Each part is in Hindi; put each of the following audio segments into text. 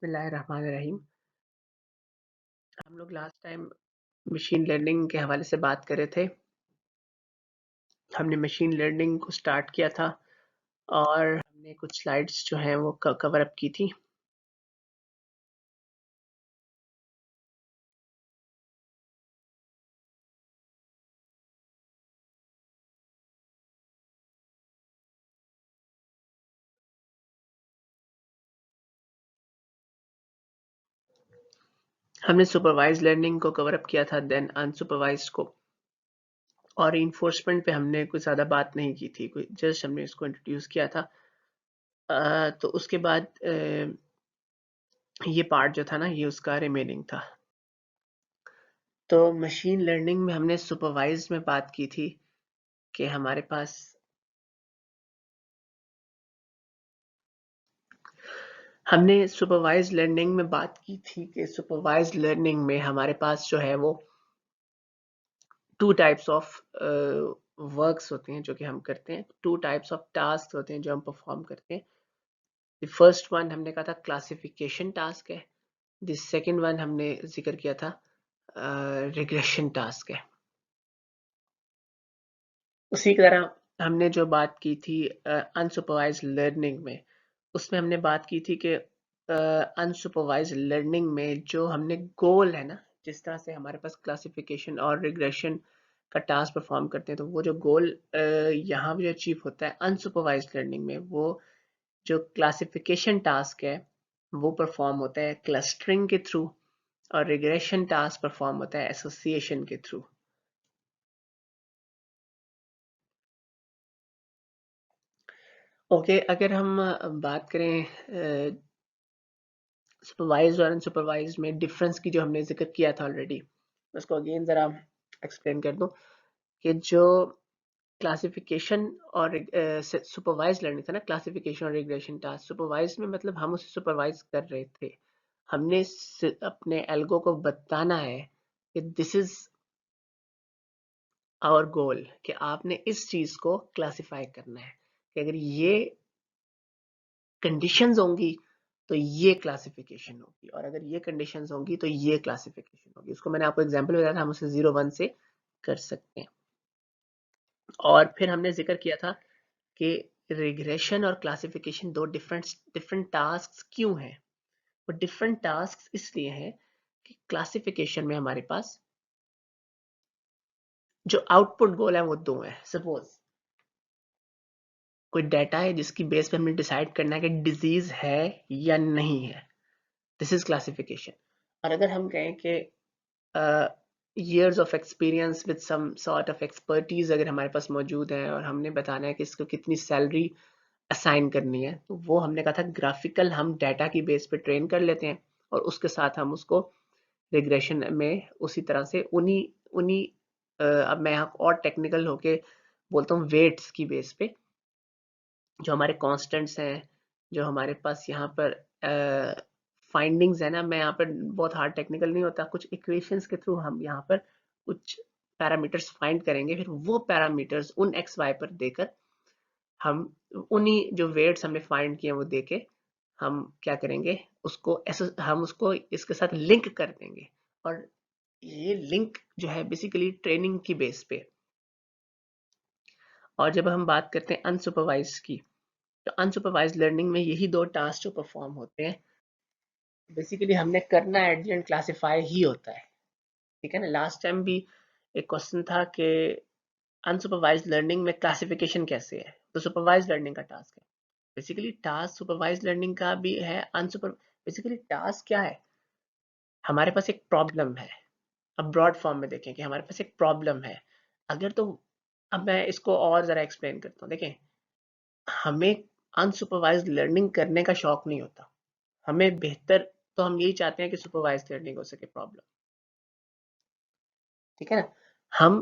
बिस्मिल्लाहिर्रहमानिर्रहीम। हम लोग लास्ट टाइम मशीन लर्निंग के हवाले से बात कर रहे थे। हमने मशीन लर्निंग को स्टार्ट किया था और हमने कुछ स्लाइड्स जो हैं वो कवर अप की थी। हमने सुपरवाइज लर्निंग को कवर अप किया था, देन अनसुपरवाइज्ड को, और इन्फोर्समेंट पे हमने कुछ ज़्यादा बात नहीं की थी, जस्ट हमने इसको इंट्रोड्यूस किया था। तो उसके बाद ये पार्ट जो था ना, ये उसका रिमेनिंग था। तो मशीन लर्निंग में हमने सुपरवाइज में बात की थी कि हमारे पास हमने सुपरवाइज लर्निंग में बात की थी कि सुपरवाइज लर्निंग में हमारे पास जो है वो टू टाइप्स ऑफ वर्क्स होते हैं जो कि हम करते हैं, टू टाइप्स ऑफ टास्क होते हैं जो हम परफॉर्म करते हैं। द फर्स्ट वन हमने कहा था क्लासिफिकेशन टास्क है, द सेकंड वन हमने जिक्र किया था रिग्रेशन टास्क है। उसी की तरह हमने जो बात की थी अनसुपरवाइज लर्निंग में, उसमें हमने बात की थी कि अनसुपरवाइज लर्निंग में जो हमने गोल है ना, जिस तरह से हमारे पास क्लासिफिकेशन और रिग्रेशन का टास्क परफॉर्म करते हैं, तो वो जो गोल यहाँ भी अचीव होता है अनसुपरवाइज लर्निंग में, वो जो क्लासिफिकेशन टास्क है वो परफॉर्म होता है क्लस्टरिंग के थ्रू, और रिग्रेशन टास्क परफॉर्म होता है एसोसिएशन के थ्रू। ओके, अगर हम बात करें सुपरवाइज्ड और अनसुपरवाइज्ड में डिफरेंस की, जो हमने जिक्र किया था ऑलरेडी, उसको अगेन ज़रा एक्सप्लेन कर दूं कि जो क्लासिफिकेशन और सुपरवाइज लर्निंग था ना, क्लासिफिकेशन और रिग्रेशन टास्क, सुपरवाइज में मतलब हम उसे सुपरवाइज कर रहे थे, हमने अपने एल्गो को बताना है कि दिस इज आवर गोल, कि आपने इस चीज को क्लासिफाई करना है, कि अगर ये कंडीशंस होंगी तो ये क्लासिफिकेशन होगी, और अगर ये कंडीशंस होंगी तो ये क्लासिफिकेशन होगी। उसको मैंने आपको एग्जांपल बताया था, हम उसे 0 1 से कर सकते हैं। और फिर हमने जिक्र किया था कि रिग्रेशन और क्लासिफिकेशन दो डिफरेंट डिफरेंट टास्क क्यों हैं। वो डिफरेंट टास्क इसलिए हैं कि क्लासिफिकेशन में हमारे पास जो आउटपुट गोल है वो दो है। सपोज कोई डाटा है जिसकी बेस पे हमने डिसाइड करना है कि डिजीज है या नहीं है, दिस इज क्लासिफिकेशन। और अगर हम कहें कि years of experience with some sort of expertise अगर हमारे पास मौजूद है और हमने बताना है कि इसको कितनी सैलरी असाइन करनी है, तो वो हमने कहा था ग्राफिकल हम डाटा की बेस पे ट्रेन कर लेते हैं, और उसके साथ हम उसको रिग्रेशन में उसी तरह से उन्हीं उन्हीं अब मैं यहाँ और टेक्निकल होके बोलता हूँ, वेट्स की बेस पे जो हमारे कांस्टेंट्स हैं, जो हमारे पास यहाँ पर फाइंडिंग्स है ना, मैं यहाँ पर बहुत हार्ड टेक्निकल नहीं होता, कुछ इक्वेशंस के थ्रू हम यहाँ पर कुछ पैरामीटर्स फाइंड करेंगे, फिर वो पैरामीटर्स उन एक्स वाई पर देकर हम उन्हीं जो वेट्स हमने फाइंड किए वो देके हम क्या करेंगे, उसको हम उसको इसके साथ लिंक कर देंगे। और ये लिंक जो है बेसिकली ट्रेनिंग की बेस पे। और जब हम बात करते हैं अनसुपरवाइज की, तो अनसुपरवाइज लर्निंग में यही दो टास्क जो परफॉर्म होते हैं, बेसिकली हमने करना एडिशन क्लासिफाई ही होता है। ठीक है ना, लास्ट टाइम भी एक क्वेश्चन था कि अनसुपरवाइज लर्निंग में क्लासिफिकेशन कैसे है, तो सुपरवाइज लर्निंग का टास्क है। बेसिकली टास्क सुपरवाइज लर्निंग का भी है, अनसुपर बेसिकली टास्क क्या है, हमारे पास एक प्रॉब्लम है। अब ब्रॉड फॉर्म में देखें कि हमारे पास एक प्रॉब्लम है, अगर तो अब मैं इसको और ज़रा एक्सप्लेन करता हूँ। देखें, हमें अनसुपरवाइज्ड लर्निंग करने का शौक नहीं होता, हमें बेहतर, तो हम यही चाहते हैं कि सुपरवाइज्ड लर्निंग हो सके प्रॉब्लम। ठीक है ना, हम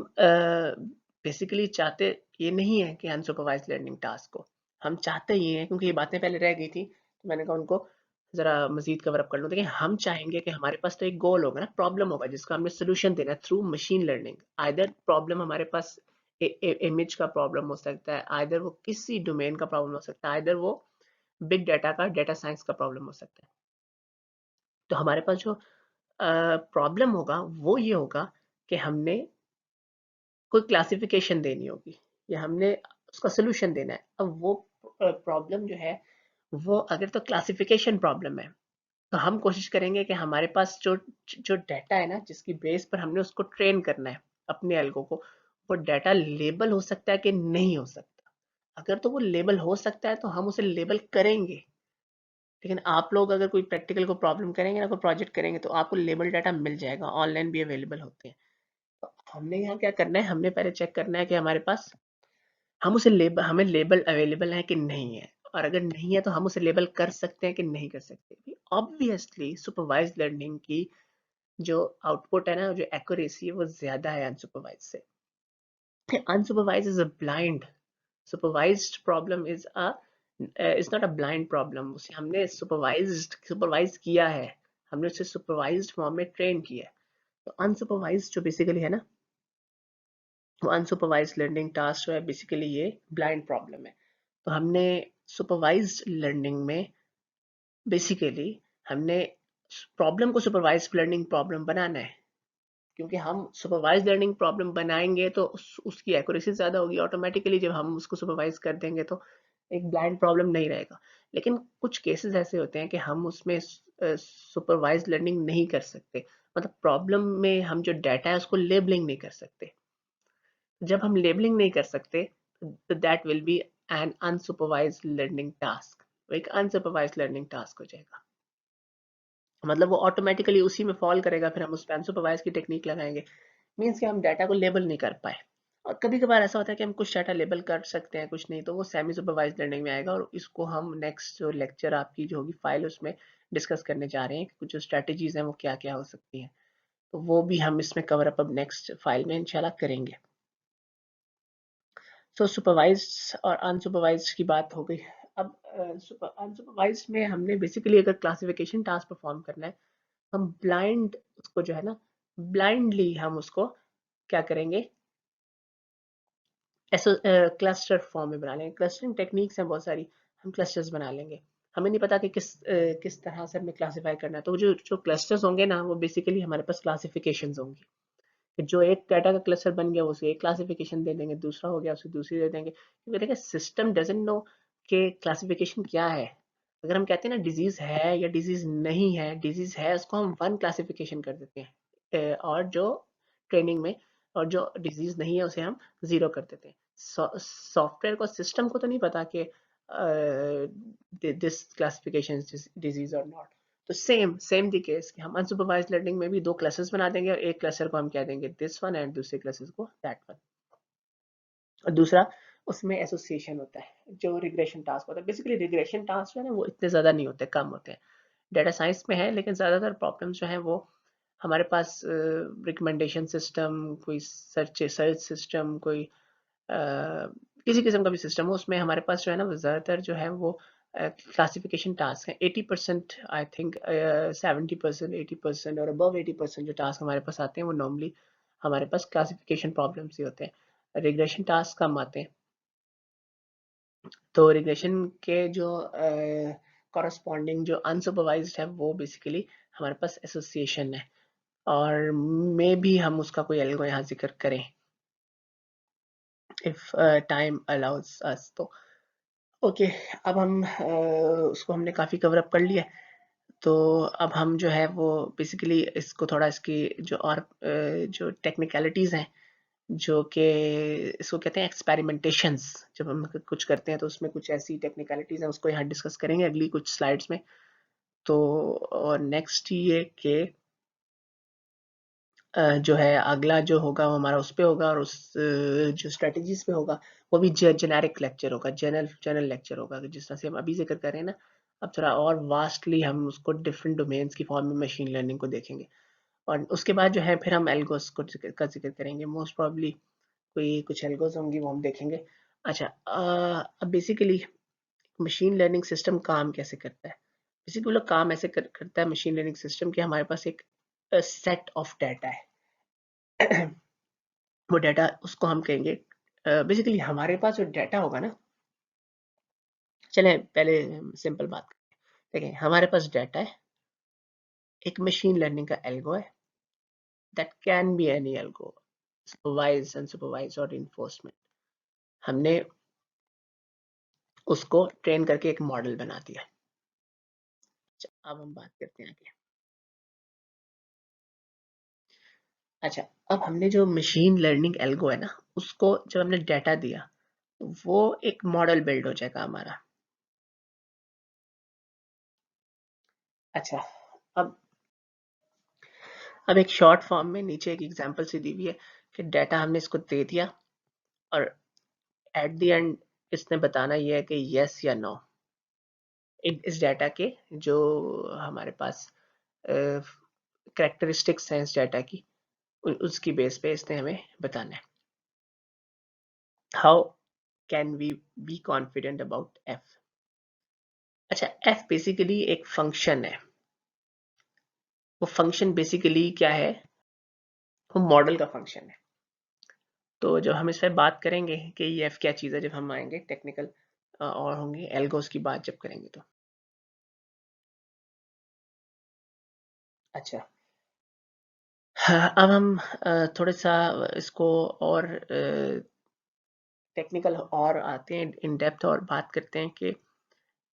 बेसिकली चाहते ये नहीं है कि अनसुपरवाइज्ड लर्निंग टास्क को, हम चाहते ये हैं, क्योंकि ये बातें पहले रह गई थी तो मैंने कहा उनको जरा मजीद कवर अप कर लूँ। देखिए, हम चाहेंगे कि हमारे पास तो एक गोल होगा ना, प्रॉब्लम होगा जिसका हमने सोल्यूशन देना है through machine learning. Either problem हमारे पास इमेज का प्रॉब्लम हो सकता है, आइदर वो किसी डोमेन का प्रॉब्लम हो सकता है, आइदर वो बिग डाटा का, डाटा साइंस का प्रॉब्लम हो सकता है। तो हमारे पास जो प्रॉब्लम होगा वो ये होगा कि हमने कोई क्लासिफिकेशन देनी होगी या हमने उसका सोल्यूशन देना है। अब वो प्रॉब्लम जो है वो अगर तो क्लासिफिकेशन प्रॉब्लम है तो हम कोशिश करेंगे कि हमारे पास जो जो डाटा है ना जिसकी बेस पर हमने उसको ट्रेन करना है अपने एल्गो को, वो डाटा लेबल हो सकता है कि नहीं हो सकता। अगर तो वो लेबल हो सकता है तो हम उसे लेबल करेंगे। लेकिन आप लोग अगर कोई प्रैक्टिकल को प्रॉब्लम करेंगे ना, कोई प्रोजेक्ट करेंगे, तो आपको लेबल डाटा मिल जाएगा, ऑनलाइन भी अवेलेबल होते हैं। तो हमने यहाँ क्या करना है, हमने पहले चेक करना है कि हमारे पास हम उसे लेबल हमें लेबल अवेलेबल है कि नहीं है, और अगर नहीं है तो हम उसे लेबल कर सकते हैं कि नहीं कर सकते। ऑब्वियसली सुपरवाइज लर्निंग की जो आउटपुट है ना, जो एक्यूरेसी है, वो ज्यादा है अनसुपरवाइज से। Unsupervised is a blind, supervised problem is not a blind problem. उसे हमने सुपरवाइज किया है, हमने उसे सुपरवाइज्ड फॉर्म में ट्रेन किया है। तो अनसुपरवाइज्ड जो बेसिकली है ना, वो अनसुपरवाइज्ड लर्निंग टास्क जो है बेसिकली ये ब्लाइंड प्रॉब्लम है। तो हमने सुपरवाइज्ड लर्निंग में बेसिकली हमने प्रॉब्लम को सुपरवाइज्ड लर्निंग प्रॉब्लम बनाना है, क्योंकि हम सुपरवाइज लर्निंग प्रॉब्लम बनाएंगे तो उसकी एक्यूरेसी ज्यादा होगी ऑटोमेटिकली। जब हम उसको सुपरवाइज कर देंगे तो एक ब्लाइंड प्रॉब्लम नहीं रहेगा। लेकिन कुछ केसेस ऐसे होते हैं कि हम उसमें सुपरवाइज लर्निंग नहीं कर सकते, मतलब प्रॉब्लम में हम जो डाटा है उसको लेबलिंग नहीं कर सकते। जब हम लेबलिंग नहीं कर सकते तो that will be an unsupervised learning task, एक अनसुपरवाइज लर्निंग टास्क हो जाएगा। मतलब वो ऑटोमेटिकली उसी में फॉल करेगा, फिर हम उस पर अनसुपरवाइज की टेक्निक लगाएंगे। मीन्स कि हम डाटा को लेबल नहीं कर पाए। और कभी कभार ऐसा होता है कि हम कुछ डाटा लेबल कर सकते हैं, कुछ नहीं, तो वो सेमी सुपरवाइज लर्निंग में आएगा। और इसको हम नेक्स्ट जो लेक्चर आपकी जो होगी फाइल उसमें डिस्कस करने जा रहे हैं कि कुछ जो स्ट्रेटेजीज हैं वो क्या क्या हो सकती हैं। तो वो भी हम इसमें कवर अप अब नेक्स्ट फाइल में इंशाल्लाह करेंगे। सो सुपरवाइज्ड और अनसुपरवाइज्ड की बात हो गई। अब अनसुपरवाइज्ड में हमने बेसिकली अगर क्लासिफिकेशन टास्क परफॉर्म करना है, हम ब्लाइंड उसको जो है ना, ब्लाइंडली हम उसको क्या करेंगे, ऐसा क्लस्टर फॉर्म में बना लेंगे। क्लस्टरिंग टेक्निक्स हैं बहुत सारी, हम क्लस्टर्स बना लेंगे। हमें नहीं पता कि किस तरह से हमें क्लासिफाई करना है, तो जो जो क्लस्टर्स होंगे ना वो बेसिकली हमारे पास क्लासिफिकेशंस होंगी। कि जो एक डाटा का क्लस्टर बन गया उसे एक क्लासिफिकेशन दे देंगे, दूसरा हो गया उसे दूसरी दे देंगे, क्योंकि देखिए सिस्टम डजंट नो कि क्लासिफिकेशन क्या है। अगर हम कहते हैं ना डिजीज है या डिजीज नहीं है, डिजीज है उसको हम वन क्लासिफिकेशन कर देते हैं, और जो ट्रेनिंग में, और जो डिजीज नहीं है उसे हम जीरो कर देते हैं। सॉफ्टवेयर को, सिस्टम को तो नहीं पता कि दिस क्लासिफिकेशन डिजीज और नॉट। तो सेम सेम द केस कि हम अनसुपरवाइज्ड लर्निंग में भी दो क्लासेस बना देंगे, और एक क्लस्टर को हम कह देंगे दिस वन एंड दूसरे क्लासेस को दैट वन। और दूसरा उसमें एसोसिएशन होता है, जो रिग्रेशन टास्क होता है। बेसिकली रिग्रेशन टास्क जो है ना वो इतने ज़्यादा नहीं होते, कम होते हैं। डाटा साइंस में है, लेकिन ज़्यादातर प्रॉब्लम्स जो हैं वो हमारे पास रिकमेंडेशन सिस्टम, कोई सर्च सर्च सिस्टम, कोई किसी किस्म का भी सिस्टम हो, उसमें हमारे पास जो है ना वो ज़्यादातर जो है वो क्लासिफिकेशन टास्क है। 80% आई थिंक 70%, 80% और अबव 80% जो टास्क हमारे पास आते हैं वो नॉर्मली हमारे पास क्लासिफिकेशन प्रॉब्लम्स ही होते हैं। रिग्रेशन टास्क कम आते हैं। तो रिग्रेशन के जो कॉरस्पॉन्डिंग जो अनसुपरवाइज्ड है वो बेसिकली हमारे पास एसोसिएशन है, और मे भी हम उसका कोई एल्गो यहाँ जिक्र करें इफ टाइम अलाउज अस। तो ओके, अब हम उसको हमने काफ़ी कवर अप कर लिया। तो अब हम जो है वो बेसिकली इसको थोड़ा इसकी जो और जो टेक्निकलिटीज़ हैं, जो कि इसको कहते हैं एक्सपेरिमेंटेशंस, जब हम कुछ करते हैं तो उसमें कुछ ऐसी टेक्निकलिटीज़ हैं उसको यहाँ डिस्कस करेंगे अगली कुछ स्लाइड्स में। तो और नेक्स्ट ये कि जो है अगला जो होगा वो हमारा उस पे होगा, और उस जो स्ट्रेटजीज पे होगा वो भी जेनेरिक लेक्चर होगा, जनरल जनरल लेक्चर होगा। तो जिस तरह से हम अभी जिक्र कर रहे हैं ना, अब थोड़ा और वास्टली हम उसको डिफरेंट डोमेन्स की फॉर्म में मशीन लर्निंग को देखेंगे। और उसके बाद जो है फिर हम एल्गोस को का जिक्र करेंगे। मोस्ट प्रॉब्ली कोई कुछ एल्गोस होंगी वो हम देखेंगे। अच्छा, अब बेसिकली मशीन लर्निंग सिस्टम काम कैसे करता है। बेसिकली वो लोग काम ऐसे करता है मशीन लर्निंग सिस्टम कि हमारे पास एक सेट ऑफ डाटा है। वो डाटा उसको हम कहेंगे बेसिकली हमारे पास जो डाटा होगा ना, चलें पहले सिंपल बात करें। देखें हमारे पास डाटा है, एक मशीन लर्निंग का एल्गो है, that can be any algo, supervised, unsupervised और इन्फोर्समेंट। हमने उसको ट्रेन करके एक मॉडल बना दिया। अब हम बात करते हैं आगे। अच्छा, अब हमने जो मशीन लर्निंग एल्गो है ना, उसको जब हमने डाटा दिया तो वो एक मॉडल बिल्ड हो जाएगा हमारा। अच्छा, अब एक शॉर्ट फॉर्म में नीचे एक एग्जांपल सी दी हुई है कि डाटा हमने इसको दे दिया और एट द एंड इसने बताना ये है कि यस या नो। इस डाटा के जो हमारे पास कैरेक्टरिस्टिक्स हैं इस डाटा की, उसकी बेस पे इसने हमें बताना है। How can we be confident about F? अच्छा, एफ बेसिकली एक फंक्शन है। वो फंक्शन बेसिकली क्या है? वो मॉडल का फंक्शन है। तो जब हम इस पर बात करेंगे कि ये एफ क्या चीज़ है, जब हम आएंगे टेक्निकल और होंगे एल्गोस की बात जब करेंगे तो। अच्छा, हाँ, अब हम थोड़ा सा इसको और टेक्निकल और आते हैं इन डेप्थ और बात करते हैं कि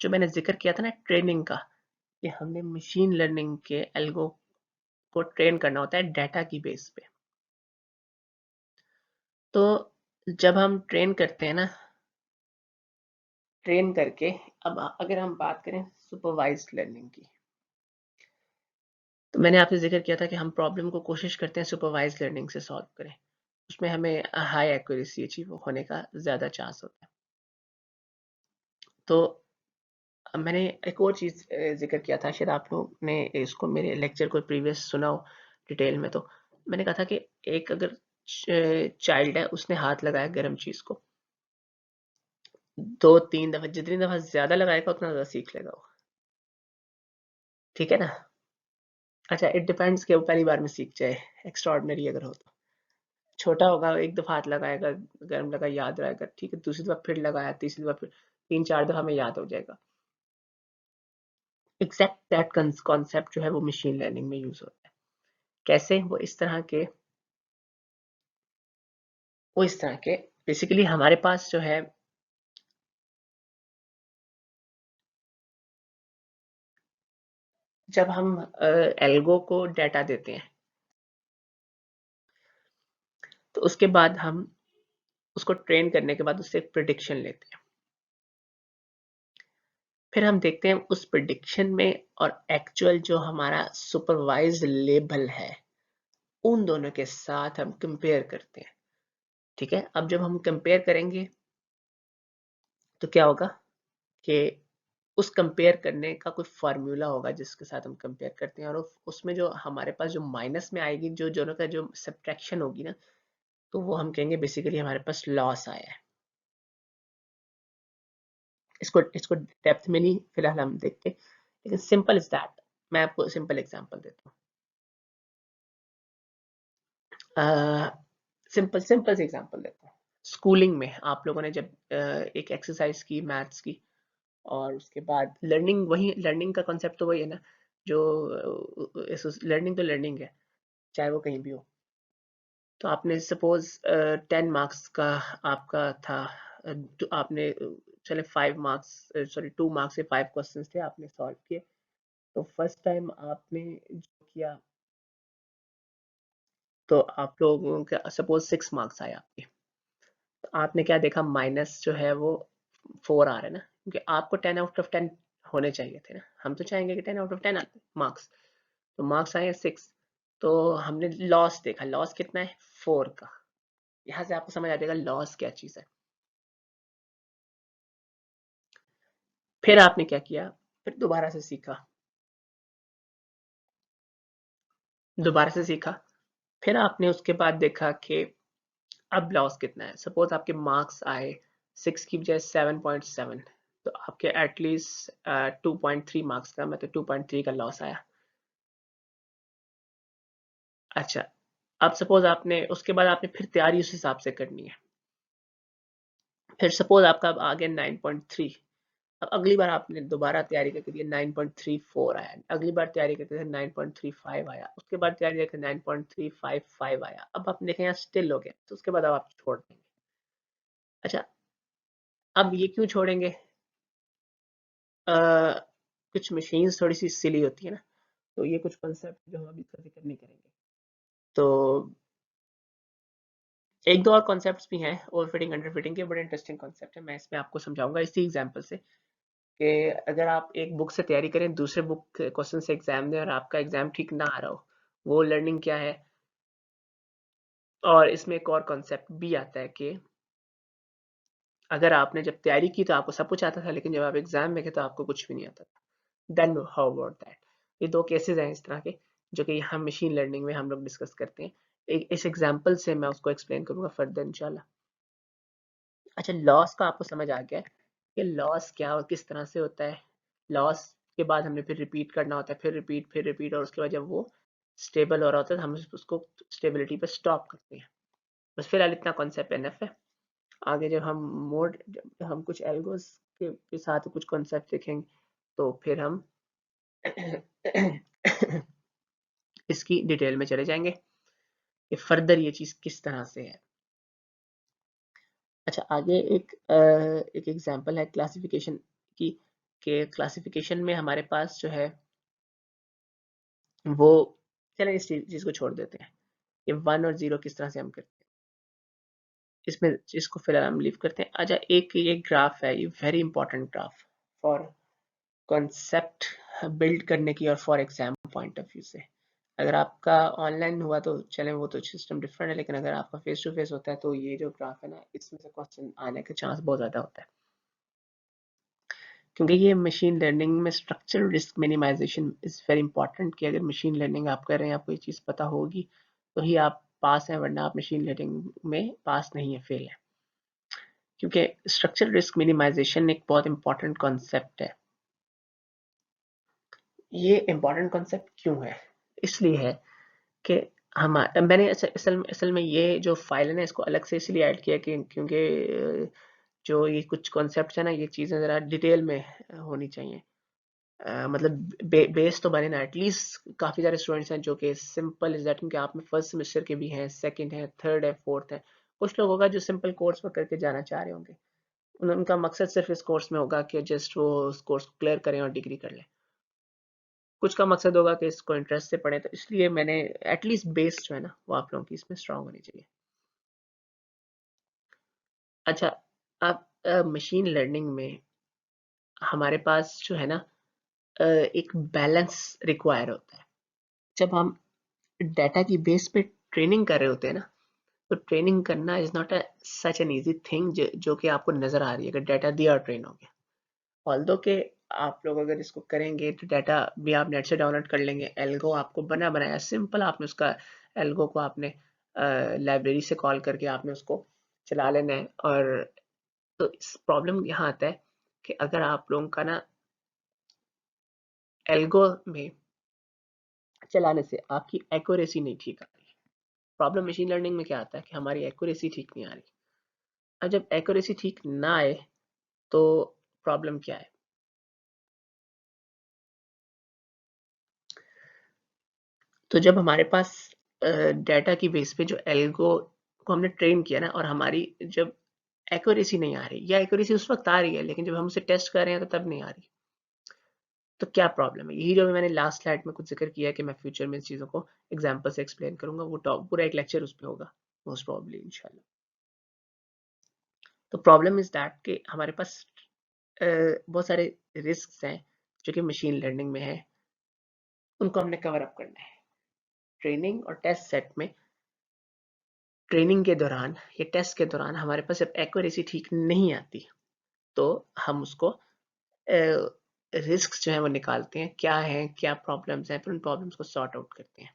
जो मैंने जिक्र किया था ना ट्रेनिंग का, कि हमने मशीन लर्निंग के एल्गो को ट्रेन करना होता है डाटा की बेस पे। तो जब हम ट्रेन करते हैं ना, ट्रेन करके, अब अगर हम बात करें सुपरवाइज्ड लर्निंग की, तो मैंने आपसे जिक्र किया था कि हम प्रॉब्लम को कोशिश करते हैं सुपरवाइज्ड लर्निंग से सॉल्व करें। उसमें हमें हाई एक्यूरेसी अचीव होने का ज़्यादा चांस होता है। तो मैंने एक और चीज़ जिक्र किया था, शायद आप लोग ने इसको मेरे लेक्चर को प्रीवियस सुना हो डिटेल में। तो मैंने कहा था कि एक अगर चाइल्ड है, उसने हाथ लगाया गर्म चीज़ को 2-3 दफ़ा, जितनी दफ़ा ज़्यादा लगाएगा उतना ज़्यादा सीख लेगा वो। ठीक है ना? अच्छा, इट डिपेंड्स कि वो पहली बार में सीख जाए, एक्स्ट्राऑर्डिनरी अगर हो तो। छोटा होगा, एक दफ़ा हाथ लगाएगा, गर्म लगा, याद रहेगा, ठीक है, दूसरी दफ़ा फिर लगाया, तीसरी दफ़ा फिर, 3-4 दफ़ा में याद हो जाएगा। एग्जैक्ट दैट कॉन्सेप्ट जो है वो मशीन लर्निंग में यूज़ होता है। कैसे? वो इस तरह के बेसिकली हमारे पास जो है, जब हम एल्गो को डाटा देते हैं तो उसके बाद हम उसको ट्रेन करने के बाद उससे एक प्रिडिक्शन लेते हैं। फिर हम देखते हैं उस प्रिडिक्शन में और एक्चुअल जो हमारा सुपरवाइज्ड लेबल है, उन दोनों के साथ हम कंपेयर करते हैं। ठीक है, अब जब हम कंपेयर करेंगे तो क्या होगा कि उस कंपेयर करने का कोई फार्मूला होगा जिसके साथ हम कंपेयर करते हैं, और उसमें जो हमारे पास जो माइनस में आएगी, जो दोनों का जो सब्ट्रैक्शन होगी ना, तो वो हम कहेंगे बेसिकली हमारे पास लॉस आया है। इसको इसको डेप्थ में नहीं फिलहाल हम देखते, लेकिन सिंपल इज दैट। मैं आपको सिंपल एग्जांपल देता हूँ, सिंपल सिंपल से एग्जांपल देता हूँ। स्कूलिंग में आप लोगों ने जब एक एक्सरसाइज की मैथ्स की, और उसके बाद लर्निंग, वही लर्निंग का कॉन्सेप्ट तो वही है ना, जो लर्निंग तो लर्निंग है, चाहे वो कहीं भी हो। तो आपने सपोज 10 मार्क्स का आपका था, तो आपने चले 5 मार्क्स, सॉरी 2 मार्क्स से 5 क्वेश्चंस थे, आपने सॉल्व किए। तो फर्स्ट टाइम आपने जो किया, तो आप लोगों का सपोज 6 मार्क्स आए आपके, तो आपने क्या देखा, माइनस जो है वो 4 आ रहा है ना, क्योंकि आपको 10 आउट ऑफ 10 होने चाहिए थे ना, हम तो चाहेंगे कि 10 आउट ऑफ 10 आते मार्क्स। तो मार्क्स आए 6, तो हमने लॉस देखा, लॉस कितना है 4 का। यहाँ से आपको समझ आ जाएगा लॉस क्या चीज़ है। फिर आपने क्या किया, फिर दोबारा से सीखा, दोबारा से सीखा, फिर आपने उसके बाद देखा कि अब लॉस कितना है। सपोज आपके मार्क्स आए 6 की बजाय 7.7, तो आपके एटलीस्ट 2.3 मार्क्स का, मतलब 2.3 का लॉस आया। अच्छा, अब सपोज आपने उसके बाद आपने फिर तैयारी उस हिसाब से करनी है, फिर सपोज आपका अब आ गया 9.3, अब अगली बार आपने दोबारा तैयारी करके दिया 9.34 आया, अगली बार तैयारी करते थे 9.35 आया, उसके बाद तैयारी करके 9.355 आया, अब आप देखें यहाँ स्टिल हो गया, तो उसके बाद अब आप छोड़ देंगे। अच्छा, अब ये क्यों छोड़ेंगे? कुछ मशीन्स थोड़ी सी सिली होती है ना, तो ये कुछ कंसेप्ट जो हम अभी जिक्र नहीं करेंगे। तो एक दो और कॉन्सेप्ट्स भी हैं ओवर फिटिंग अंडर फिटिंग के, बड़े इंटरेस्टिंग कॉन्सेप्ट है, मैं इसमें आपको समझाऊंगा इसी एग्जांपल से कि अगर आप एक बुक से तैयारी करें, दूसरे बुक क्वेश्चन से एग्जाम दें और आपका एग्जाम ठीक ना आ रहा हो, वो लर्निंग क्या है। और इसमें एक और कॉन्सेप्ट भी आता है कि अगर आपने जब तैयारी की तो आपको सब कुछ आता था, लेकिन जब आप एग्जाम में गए तो आपको कुछ भी नहीं आता था, देन हाउ अबाउट दैट। ये दो केसेस हैं इस तरह के जो कि यहाँ मशीन लर्निंग में हम लोग डिस्कस करते हैं। इस एग्जाम्पल से मैं उसको एक्सप्लेन करूंगा फर्दर इंशाल्लाह। अच्छा, लॉस का आपको समझ आ गया कि लॉस क्या और किस तरह से होता है। लॉस के बाद हमने फिर रिपीट करना होता है, फिर रिपीट, और उसके बाद जब वो स्टेबल हो रहा होता है हम उसको स्टेबिलिटी पे स्टॉप करते हैं। बस फिलहाल इतना कॉन्सेप्ट एनफ है। आगे जब हम जब हम कुछ एल्गोस के साथ कुछ कॉन्सेप्ट देखेंगे तो फिर हम इसकी डिटेल में चले जाएंगे कि फर्दर ये चीज़ किस तरह से है। अच्छा, आगे एक एग्जांपल है क्लासिफिकेशन की, कि क्लासिफिकेशन में हमारे पास जो है वो, चलें इस चीज़ को छोड़ देते हैं, ये 1 और 0 किस तरह से हम करते हैं, इसमें इसको फिलहाल हम लीव करते हैं। अच्छा, एक ये ग्राफ है, ये very important graph for concept build करने की और for exam point of view से। अगर आपका ऑनलाइन हुआ तो चलें, वो तो सिस्टम डिफरेंट है, लेकिन अगर आपका फेस टू फेस होता है तो ये जो ग्राफ है ना, इसमें से क्वेश्चन आने के चांस बहुत ज़्यादा होता है, क्योंकि ये मशीन लर्निंग में structural risk minimization is very important, कि अगर मशीन लर्निंग आप कर रहे हैं, आपको ये चीज़ पता होगी तो ही आप पास हैं, वरना आप मशीन लर्निंग में पास नहीं है, फेल है। क्योंकि स्ट्रक्चरल रिस्क मिनिमाइजेशन एक बहुत इंपॉर्टेंट कॉन्सेप्ट है। ये इंपॉर्टेंट कॉन्सेप्ट क्यों है? इसलिए है कि हम मैंने असल में ये जो फाइल है ना, इसको अलग से इसलिए ऐड किया कि क्योंकि जो ये कुछ कॉन्सेप्ट है ना, ये चीज़ें ज़रा डिटेल में होनी चाहिए। मतलब बेस तो बने ना, एटलीस्ट काफ़ी सारे स्टूडेंट्स हैं जो कि सिंपल इज दैट, क्योंकि आप में फर्स्ट सेमेस्टर के भी हैं, सेकंड है, थर्ड है, फोर्थ है। कुछ लोग होगा जो सिंपल कोर्स में करके जाना चाह रहे होंगे, उनका मकसद सिर्फ इस कोर्स में होगा कि जस्ट वो उस कोर्स को क्लियर करें और डिग्री कर लें। कुछ का मकसद होगा कि इसको इंटरेस्ट से पढ़ें, तो इसलिए मैंने एटलीस्ट बेस जो है ना वो आप लोगों की इसमें स्ट्रांग होनी चाहिए। अच्छा, अब मशीन लर्निंग में हमारे पास जो है ना एक बैलेंस रिक्वायर होता है। जब हम डाटा की बेस पे ट्रेनिंग कर रहे होते हैं ना, तो ट्रेनिंग करना is not a such an easy thing जो कि आपको नजर आ रही है, अगर डाटा दिया और ट्रेन हो गया। ऑल्दो के आप लोग अगर इसको करेंगे तो डाटा भी आप नेट से डाउनलोड कर लेंगे, एल्गो आपको बना बनाया सिंपल, आपने उसका एल्गो को आपने लाइब्रेरी से कॉल करके आपने उसको चला लेना है। और तो इस प्रॉब्लम यहाँ आता है कि अगर आप लोगों का ना एल्गो में चलाने से आपकी एक्यूरेसी नहीं ठीक आ रही। प्रॉब्लम मशीन लर्निंग में क्या आता है कि हमारी एक्यूरेसी ठीक नहीं आ रही। अब जब एक्यूरेसी ठीक ना आए तो प्रॉब्लम क्या है? तो जब हमारे पास डाटा की बेस पे जो एल्गो को हमने ट्रेन किया ना, और हमारी जब एक्यूरेसी नहीं आ रही, या एक्यूरेसी उस वक्त आ रही है लेकिन जब हम उसे टेस्ट कर रहे हैं तो तब नहीं आ रही, तो क्या प्रॉब्लम है? यही जो मैंने लास्ट स्लाइड में कुछ जिक्र किया कि मैं फ्यूचर में इस चीज़ों को एग्जांपल से एक्सप्लेन करूंगा, वो पूरा एक लेक्चर उस पर होगा मोस्ट प्रॉब्ली इंशाल्लाह। तो प्रॉब्लम इज दैट कि हमारे पास बहुत सारे रिस्क हैं जो कि मशीन लर्निंग में है, उनको हमने कवर अप करना है ट्रेनिंग और टेस्ट सेट में। ट्रेनिंग के दौरान या टेस्ट के दौरान हमारे पास जब एक्यूरेसी ठीक नहीं आती तो हम उसको रिस्क जो है वो निकालते हैं, क्या है, क्या प्रॉब्लम्स हैं, फिर उन प्रॉब्लम्स को सॉर्ट आउट करते हैं।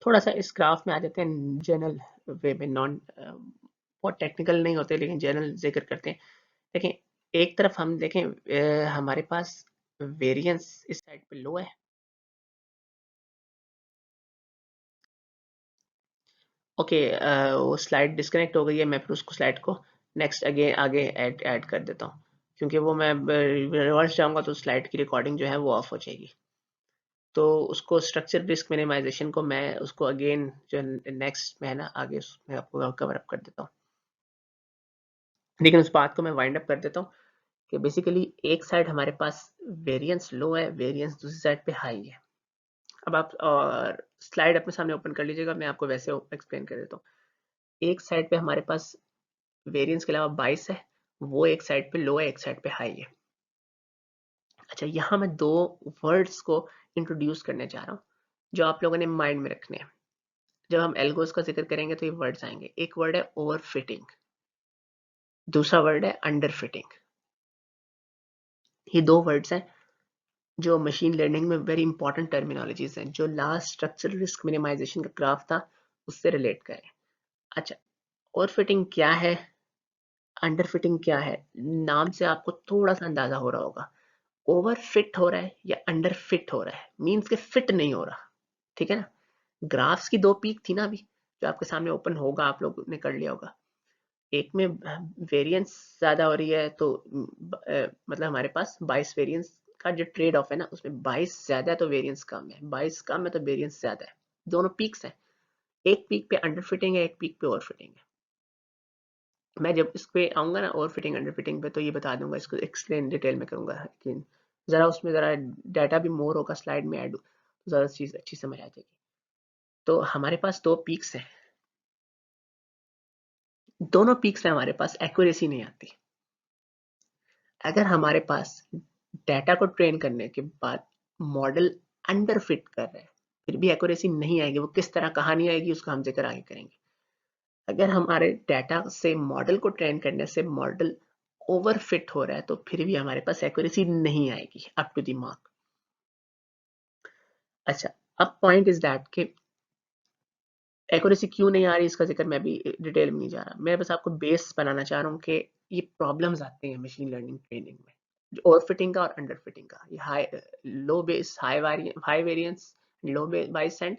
थोड़ा सा इस ग्राफ में आ जाते हैं जनरल वे में, नॉन बहुत टेक्निकल नहीं होते लेकिन जनरल जिक्र करते हैं। देखें, एक तरफ हम देखें हमारे पास वेरिएंस इस साइड पे लो है। ओके, वो स्लाइड डिस्कनेक्ट हो गई है, मैं फिर उसको स्लाइड को नेक्स्ट आगे आगे ऐड ऐड कर देता हूँ। क्योंकि वो मैं रिवर्स जाऊंगा तो स्लाइड की रिकॉर्डिंग जो है वो ऑफ हो जाएगी। तो उसको स्ट्रक्चर रिस्क मिनिमाइजेशन को मैं उसको अगेन जो नेक्स्ट में है ना आगे उसमें आपको कवर अप कर देता हूँ, लेकिन उस बात को मैं वाइंड अप कर देता हूँ कि बेसिकली एक साइड हमारे पास वेरिएंस लो है, वेरिएंस दूसरी साइड पे हाई है। अब आप और स्लाइड अपने सामने ओपन कर लीजिएगा, मैं आपको वैसे एक्सप्लेन कर देता हूँ। एक साइड पे हमारे पास वेरिएंस के अलावा 22 है, वो एक साइड पे लो है, एक साइड पे हाई है। अच्छा, यहाँ मैं दो वर्ड्स को इंट्रोड्यूस करने जा रहा हूँ जो आप लोगों ने माइंड में रखने हैं। जब हम एल्गोस का जिक्र करेंगे तो ये वर्ड्स आएंगे। एक वर्ड है ओवर फिटिंग, दूसरा वर्ड है अंडर फिटिंग। ये दो वर्ड्स हैं जो मशीन लर्निंग में वेरी इंपॉर्टेंट टर्मिनोलॉजीज हैं, जो लास्ट स्ट्रक्चरल रिस्क मिनिमाइजेशन का ग्राफ था उससे रिलेट करें। अच्छा, ओवर फिटिंग क्या है, अंडर फिटिंग क्या है, नाम से आपको थोड़ा सा अंदाजा हो रहा होगा। ओवर फिट हो रहा है या अंडर फिट हो रहा है, मीन्स के फिट नहीं हो रहा, ठीक है ना। ग्राफ्स की दो पीक थी ना अभी, जो आपके सामने ओपन होगा, आप लोग ने कर लिया होगा। एक में वेरिएंस ज्यादा हो रही है तो मतलब हमारे पास 22 वेरिएंस का जो ट्रेड ऑफ है ना, उसमें 22 ज्यादा है तो वेरिएंस कम है, 22 कम है तो वेरिएंस ज्यादा है। दोनों पीक्स हैं, एक पीक पे अंडर फिटिंग है, एक पीक पे ओवर फिटिंग है। मैं जब इस पे आऊंगा ना ओवर फिटिंग अंडर फिटिंग पे, तो ये बता दूंगा, इसको एक्सप्लेन डिटेल में करूंगा, लेकिन जरा उसमें जरा डाटा भी मोर होगा, स्लाइड में ऐड तो ज्यादा चीज अच्छी समझ आ जाएगी। तो हमारे पास दो पीक्स हैं, दोनों पीक्स में हमारे पास एक्यूरेसी नहीं आती। अगर हमारे पास डाटा को ट्रेन करने के बाद मॉडल अंडर फिट कर रहे हैं, फिर भी एक्यूरेसी नहीं आएगी। वो किस तरह कहानी आएगी उसका हम जिक्र आगे करेंगे। अगर हमारे डाटा से मॉडल को ट्रेन करने से मॉडल ओवर फिट हो रहा है तो फिर भी हमारे पास एक्यूरेसी नहीं आएगी अप टू द मार्क। अच्छा, अब पॉइंट इज दैट कि एक्यूरेसी क्यों नहीं आ रही, इसका जिक्र मैं भी डिटेल में नहीं जा रहा, मैं बस आपको बेस बनाना चाह रहा हूँ कि ये प्रॉब्लम्स आते हैं मशीन लर्निंग ट्रेनिंग में, जो ओवर फिटिंग का और अंडर फिटिंग का। ये high low bias high variance, low bias and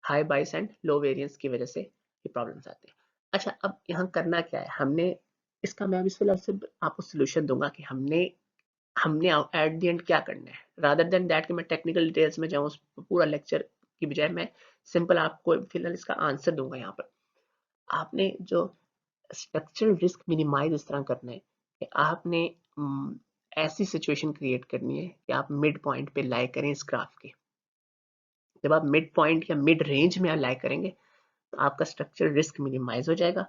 high bias and low variance की वजह से ये प्रॉब्लम्स आते हैं। अच्छा, अब यहाँ करना क्या है हमने, इसका मैं अभी फिलहाल सिर्फ आपको सोल्यूशन दूंगा कि हमने हमने एट द एंड क्या करना है, रादर देन दैट कि मैं टेक्निकल डिटेल्स में जाऊँ उस पूरा लेक्चर की बजाय मैं सिंपल आपको फिलहाल इसका आंसर दूंगा। यहाँ पर आपने जो स्ट्रक्चरल रिस्क मिनिमाइज इस तरह करना है कि आपने ऐसी सिचुएशन क्रिएट करनी है कि आप मिड पॉइंट पे लाई करें इस ग्राफ के। जब आप मिड पॉइंट या मिड रेंज में लाई करेंगे तो आपका स्ट्रक्चरल रिस्क मिनिमाइज हो जाएगा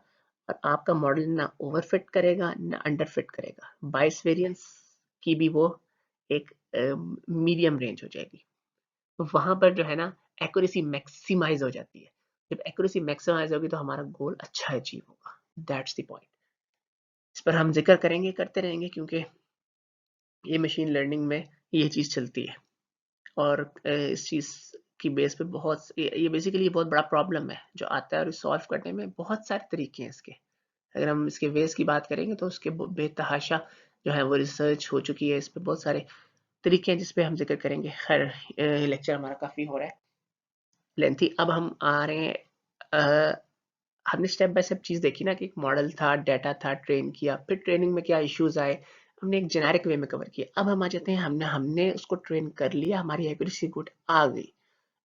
और आपका मॉडल ना ओवरफिट करेगा ना अंडरफिट करेगा। 22 वेरिएंस की भी वो एक मीडियम रेंज हो जाएगी। तो वहां पर जो है ना एक्यूरेसी मैक्सिमाइज हो जाती है। जब एक्यूरेसी मैक्सिमाइज होगी तो हमारा गोल अच्छा अचीव होगा। That's the point. इस पर हम जिक्र करेंगे, करते रहेंगे, क्योंकि ये मशीन लर्निंग में ये चीज चलती है और इस चीज की बेस पे बहुत ये बेसिकली बहुत बड़ा प्रॉब्लम है जो आता है और सॉल्व करने में बहुत सारे तरीके हैं इसके। अगर हम इसके वेज की बात करेंगे तो उसके बेतहाशा जो है वो रिसर्च हो चुकी है, इस पे बहुत सारे तरीके हैं जिसपे हम जिक्र करेंगे। खैर, लेक्चर हमारा काफी हो रहा है लेंथी। अब हम आ रहे हैं, हमने स्टेप बाय स्टेप चीज देखी ना कि एक मॉडल था, डाटा था, ट्रेन किया, फिर ट्रेनिंग में क्या इश्यूज आए, हमने एक जेनेरिक वे में कवर किया। अब हम आ जाते हैं, हमने हमने उसको ट्रेन कर लिया, हमारी एक्यूरेसी गुड आ गई।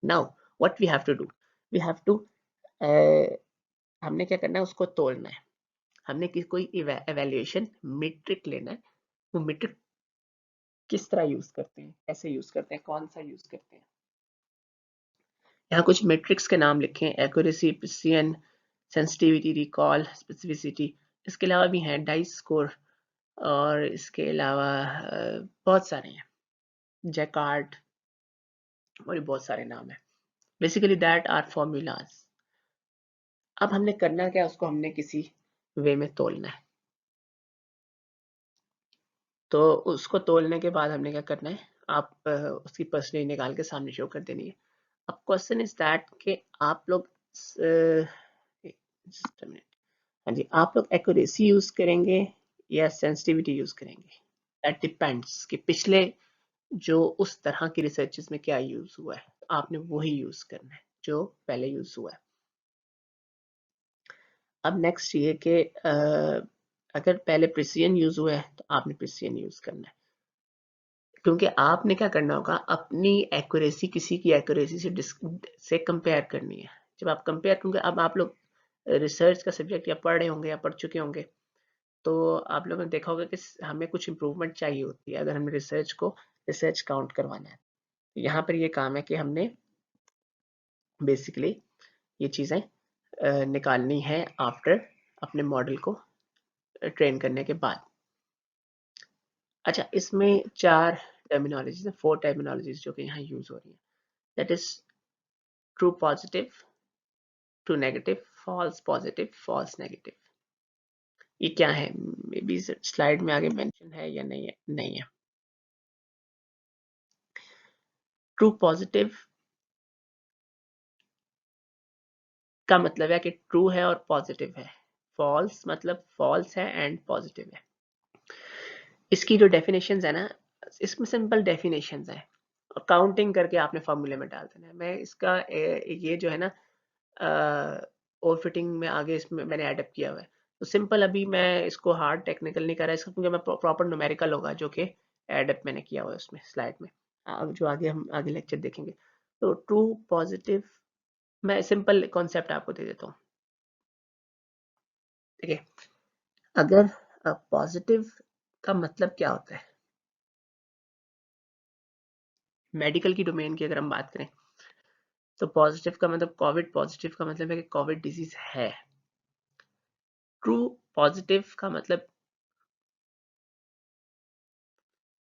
Now what we have to do, we have to हमने क्या करना है, उसको तोलना है। हमने कोई एवेल्युएशन मीट्रिक लेना है। वो मीट्रिक किस तरह यूज करते हैं, कैसे यूज करते हैं, कौन सा यूज करते हैं। यहाँ कुछ मेट्रिक्स के नाम लिखे हैं, accuracy, precision, sensitivity, recall, specificity. इसके अलावा भी हैं डाइस स्कोर, और इसके अलावा बहुत सारे हैं, जैकार्ड, और भी बहुत सारे नाम है। Basically that are formulas. अब हमने करना क्या, उसको हमने किसी वे में तोलना है। तो उसको तोलने के बाद हमने क्या करना है, आप उसकी परसेंटेज निकाल के सामने शो कर देनी है। अब क्वेश्चन इज दैट कि आप लोग just a minute, हाँ जी, आप लोग एक्यूरेसी यूज करेंगे या सेंसिटिविटी यूज करेंगे, दैट डिपेंड्स कि पिछले जो उस तरह की रिसर्चेस में क्या यूज हुआ है, तो आपने वही यूज करना है जो पहले यूज हुआ है। अब नेक्स्ट ये कि अगर पहले प्रिसिजन यूज हुआ है तो आपने प्रिसिजन यूज करना है, क्योंकि आपने क्या करना होगा, अपनी एक्यूरेसी किसी की एक्यूरेसी से कंपेयर करनी है। जब आप कंपेयर, क्योंकि अब आप लोग रिसर्च का सब्जेक्ट या पढ़ रहे होंगे या पढ़ चुके होंगे, तो आप लोगों ने देखा होगा कि हमें कुछ इम्प्रूवमेंट चाहिए होती है अगर हमें रिसर्च काउंट करवाना है। यहाँ पर ये काम है कि हमने बेसिकली ये चीज़ें निकालनी है आफ्टर अपने मॉडल को ट्रेन करने के बाद। अच्छा, इसमें 4 टर्मिनोलॉजीज है, 4 टर्मिनोलॉजीज जो कि यहाँ यूज हो रही है। That is true positive, true negative, false positive, false negative. ये क्या है, मे बी स्लाइड में आगे मेंशन है या नहीं है? नहीं है। ट्रू पॉजिटिव का मतलब है कि ट्रू है और पॉजिटिव है। फॉल्स मतलब फॉल्स है एंड पॉजिटिव है। इसकी जो डेफिनेशंस है ना, इसमें सिंपल डेफिनेशंस है और काउंटिंग करके आपने फॉर्मूले में डाल देना है। मैं इसका ये जो है ना ओवर फिटिंग में आगे इसमें मैंने एडअप किया हुआ है, तो सिंपल अभी मैं इसको हार्ड टेक्निकल नहीं कर रहा इसका, क्योंकि मैं प्रॉपर न्यूमेरिकल होगा जो कि एडअप मैंने किया हुआ है उसमें स्लाइड में। अब जो आगे हम आगे लेक्चर देखेंगे। तो ट्रू पॉजिटिव, मैं सिंपल कॉन्सेप्ट आपको दे देता हूँ। ठीक है, अगर पॉजिटिव का मतलब क्या होता है, मेडिकल की डोमेन की अगर हम बात करें, तो पॉजिटिव का मतलब कोविड पॉजिटिव का मतलब है कि कोविड डिजीज है। ट्रू पॉजिटिव का मतलब,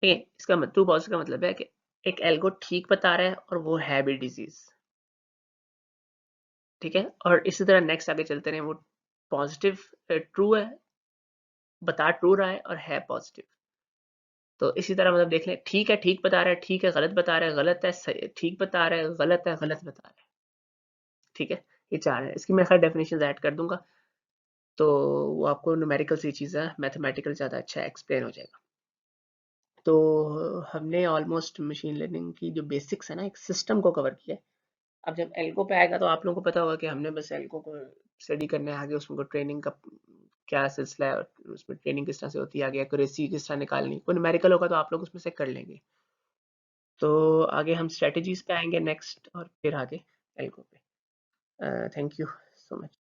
ठीक है, इसका ट्रू पॉजिटिव का मतलब है कि एक एल्गो ठीक बता रहा है और वो है भी डिजीज। ठीक है, और इसी तरह नेक्स्ट आगे चलते रहे, वो पॉजिटिव ट्रू है, बता ट्रू रहा है और है पॉजिटिव। तो इसी तरह मतलब देख लें, ठीक है ठीक बता रहा है, ठीक है गलत बता रहा है, गलत है ठीक बता रहा है, गलत है गलत बता रहा है। ठीक है, ये 4 है। इसकी मैं खैर डेफिनेशन ऐड कर दूंगा, तो वो आपको न्यूमेरिकल सी चीज़ है, मैथमेटिकल ज़्यादा अच्छा एक्सप्लेन हो जाएगा। तो हमने ऑलमोस्ट मशीन लर्निंग की जो बेसिक्स है ना, एक सिस्टम को कवर किया है। अब जब एल्गो पे आएगा तो आप लोगों को पता होगा कि हमने बस एल्गो को स्टडी करने है, आगे उसमें ट्रेनिंग का क्या सिलसिला है, उसमें ट्रेनिंग किस तरह से होती है, आगे एक्यूरेसी किस तरह निकालनी, कोई न्यूमेरिकल होगा तो आप लोग उसमें से कर लेंगे। तो आगे हम स्ट्रेटजीज पे आएंगे नेक्स्ट, और फिर आगे एल्गो पे। Thank you so much.